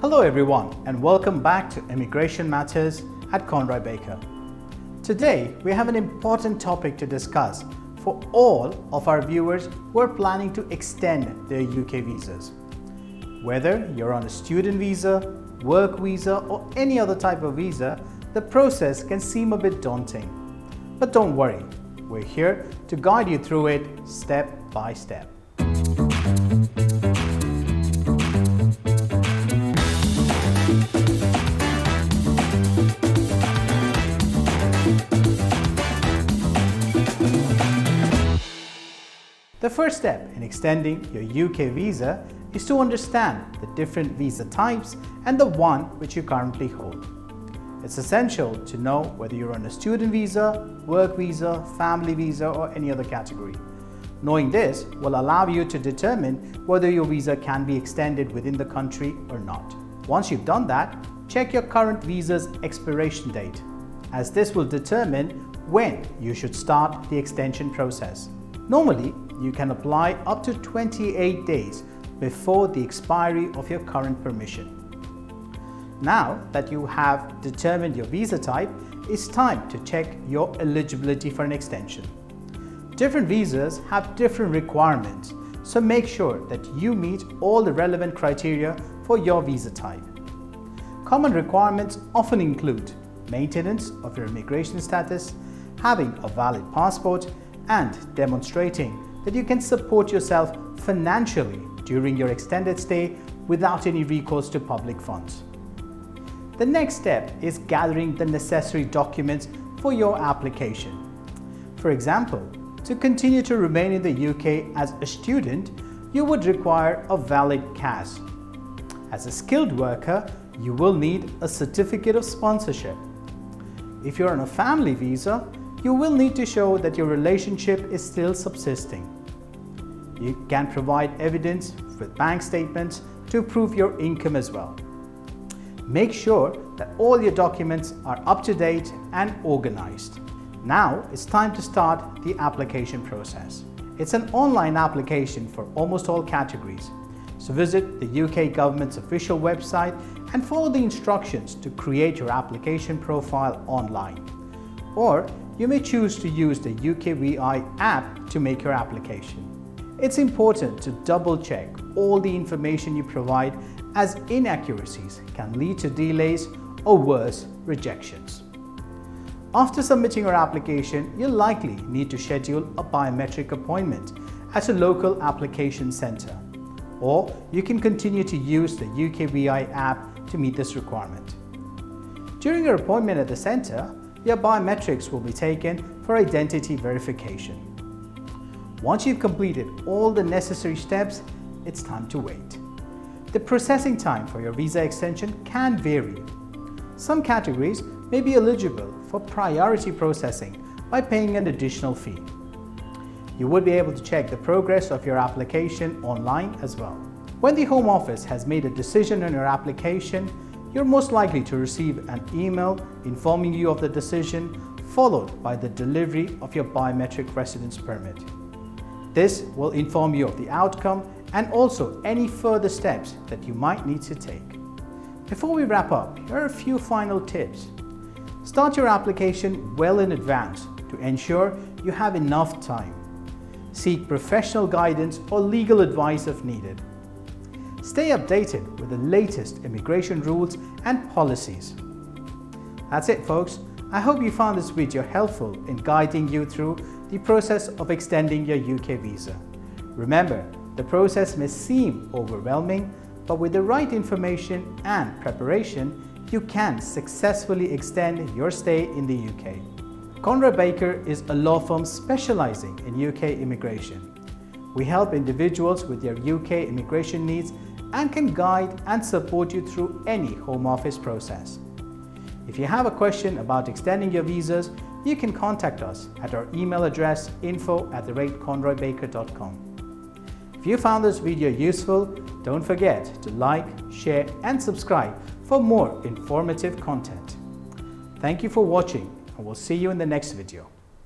Hello everyone and welcome back to Immigration Matters at Conroy Baker. Today we have an important topic to discuss for all of our viewers who are planning to extend their UK visas. Whether you're on a student visa, work visa or any other type of visa, the process can seem a bit daunting. But don't worry, we're here to guide you through it step by step. The first step in extending your UK visa is to understand the different visa types and the one which you currently hold. It's essential to know whether you're on a student visa, work visa, family visa or any other category. Knowing this will allow you to determine whether your visa can be extended within the country or not. Once you've done that, check your current visa's expiration date, as this will determine when you should start the extension process. Normally, you can apply up to 28 days before the expiry of your current permission. Now that you have determined your visa type, it's time to check your eligibility for an extension. Different visas have different requirements, so make sure that you meet all the relevant criteria for your visa type. Common requirements often include maintenance of your immigration status, having a valid passport, and demonstrating that you can support yourself financially during your extended stay without any recourse to public funds. The next step is gathering the necessary documents for your application. For example, to continue to remain in the UK as a student, you would require a valid CAS. As a skilled worker, you will need a certificate of sponsorship. If you're on a family visa, you will need to show that your relationship is still subsisting. You can provide evidence with bank statements to prove your income as well. Make sure that all your documents are up to date and organized. Now it's time to start the application process. It's an online application for almost all categories. So visit the UK government's official website and follow the instructions to create your application profile online. Or you may choose to use the UKVI app to make your application. It's important to double-check all the information you provide, as inaccuracies can lead to delays or worse, rejections. After submitting your application, you'll likely need to schedule a biometric appointment at a local application centre, or you can continue to use the UKVI app to meet this requirement. During your appointment at the centre, your biometrics will be taken for identity verification. Once you've completed all the necessary steps, it's time to wait. The processing time for your visa extension can vary. Some categories may be eligible for priority processing by paying an additional fee. You would be able to check the progress of your application online as well. When the Home Office has made a decision on your application, you're most likely to receive an email informing you of the decision, followed by the delivery of your biometric residence permit. This will inform you of the outcome and also any further steps that you might need to take. Before we wrap up, here are a few final tips. Start your application well in advance to ensure you have enough time. Seek professional guidance or legal advice if needed. Stay updated with the latest immigration rules and policies. That's it, folks. I hope you found this video helpful in guiding you through the process of extending your UK visa. Remember, the process may seem overwhelming, but with the right information and preparation, you can successfully extend your stay in the UK. Conroy Baker is a law firm specializing in UK immigration. We help individuals with their UK immigration needs and can guide and support you through any Home Office process. If you have a question about extending your visas, you can contact us at our email address info@conroybaker.com. If you found this video useful, don't forget to like, share and subscribe for more informative content. Thank you for watching, and we'll see you in the next video.